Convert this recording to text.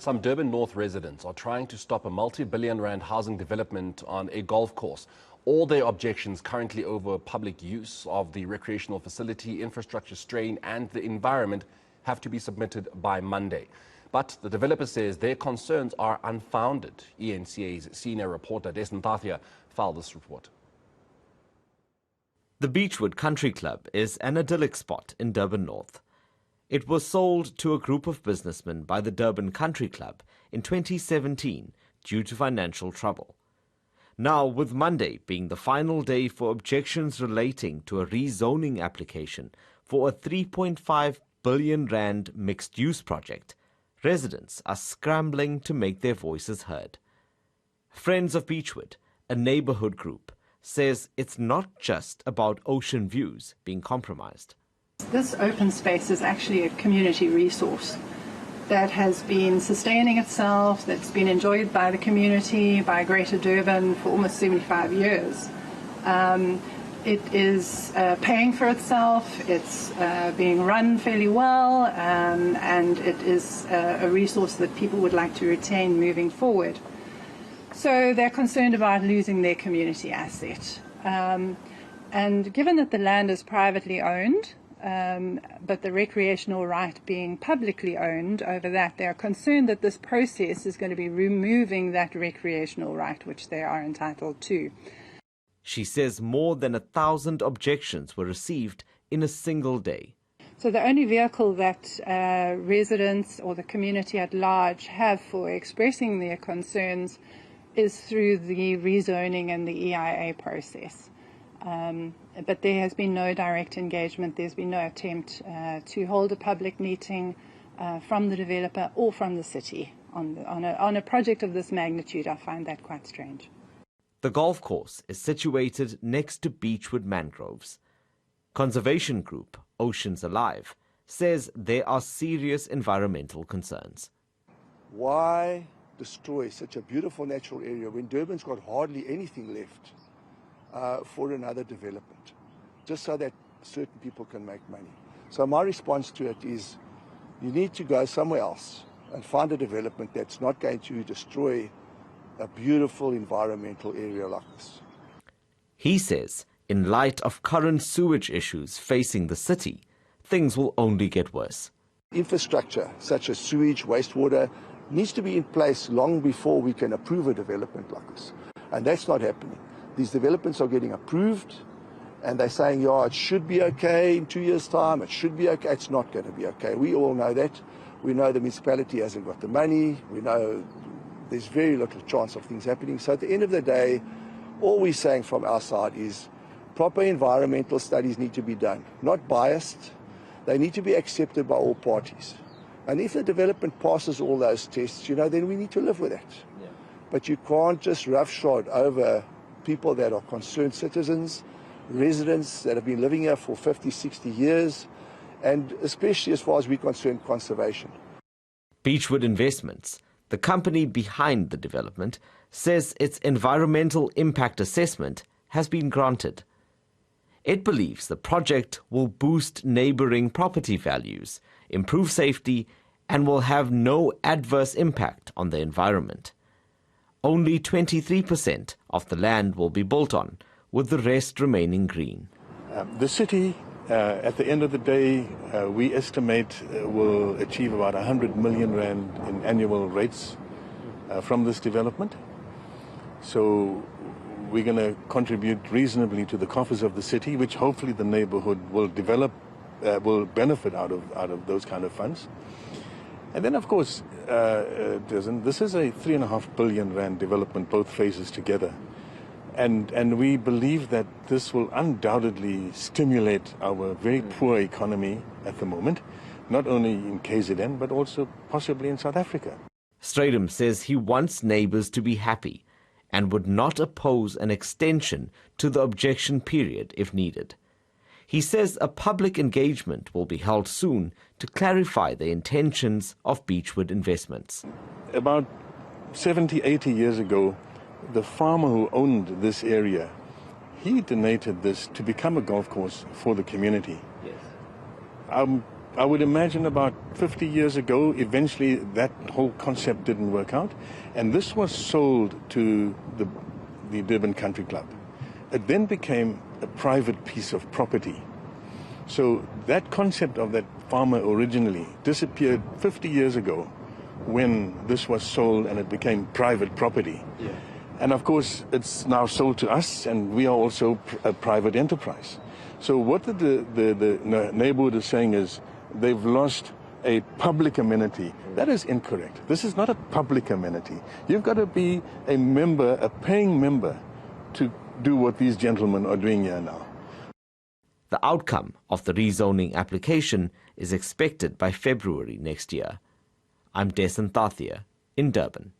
Some Durban North residents are trying to stop a multi-billion rand housing development on a golf course. All their objections currently over public use of the recreational facility, infrastructure strain and the environment have to be submitted by Monday. But the developer says their concerns are unfounded. eNCA's senior reporter Dasen Thathiah filed this report. The Beachwood Country Club is an idyllic spot in Durban North. It was sold to a group of businessmen by the Durban Country Club in 2017 due to financial trouble. Now, with Monday being the final day for objections relating to a rezoning application for a 3.5 billion rand mixed-use project, residents are scrambling to make their voices heard. Friends of Beachwood, a neighborhood group, says it's not just about ocean views being compromised. This open space is actually a community resource that has been sustaining itself, that's been enjoyed by the community, by Greater Durban for almost 75 years. It is paying for itself, it's being run fairly well, and it is a resource that people would like to retain moving forward. So they're concerned about losing their community asset. And given that the land is privately owned, but the recreational right being publicly owned, over that they are concerned that this process is going to be removing that recreational right which they are entitled to. She says more than 1,000 objections were received in a single day. So the only vehicle that residents or the community at large have for expressing their concerns is through the rezoning and the EIA process. But there has been no direct engagement, there's been no attempt to hold a public meeting from the developer or from the city on a project of this magnitude. I find that quite strange. The golf course is situated next to Beachwood mangroves. Conservation group Oceans Alive says there are serious environmental concerns. Why destroy such a beautiful natural area when Durban's got hardly anything left for another development, just so that certain people can make money? So my response to it is, you need to go somewhere else and find a development that's not going to destroy a beautiful environmental area like this. He says, in light of current sewage issues facing the city, things will only get worse. Infrastructure such as sewage, wastewater, needs to be in place long before we can approve a development like this. And that's not happening. These developments are getting approved and they're saying, yeah, it should be okay in 2 years' time, it should be okay. It's not going to be okay. We all know that. We know the municipality hasn't got the money. We know there's very little chance of things happening. So at the end of the day, all we're saying from our side is proper environmental studies need to be done, not biased. They need to be accepted by all parties. And if the development passes all those tests, then we need to live with that. Yeah. But you can't just roughshod over people that are concerned citizens, residents that have been living here for 50, 60 years, and especially as far as we're concerned, conservation. Beachwood Investments, the company behind the development, says its environmental impact assessment has been granted. It believes the project will boost neighboring property values, improve safety, and will have no adverse impact on the environment. Only 23% of the land will be built on, with the rest remaining green. The city, at the end of the day, we estimate will achieve about 100 million rand in annual rates from this development. So we're going to contribute reasonably to the coffers of the city, which hopefully the neighborhood will will benefit out of those kind of funds. And then, of course, this is a 3.5 billion rand development, both phases together. And we believe that this will undoubtedly stimulate our very poor economy at the moment, not only in KZN, but also possibly in South Africa. Strydom says he wants neighbours to be happy and would not oppose an extension to the objection period if needed. He says a public engagement will be held soon to clarify the intentions of Beachwood Investments. About 70, 80 years ago, the farmer who owned this area, he donated this to become a golf course for the community. Yes. I'm I would imagine about 50 years ago, eventually that whole concept didn't work out. And this was sold to the Durban Country Club. It then became a private piece of property. So that concept of that farmer originally disappeared 50 years ago when this was sold and it became private property. Yeah. And of course, it's now sold to us, and we are also a private enterprise. So what the neighborhood is saying is they've lost a public amenity. That is incorrect. This is not a public amenity. You've got to be a member, a paying member, to do what these gentlemen are doing here now. The outcome of the rezoning application is expected by February next year. I'm Dasen Thathiah in Durban.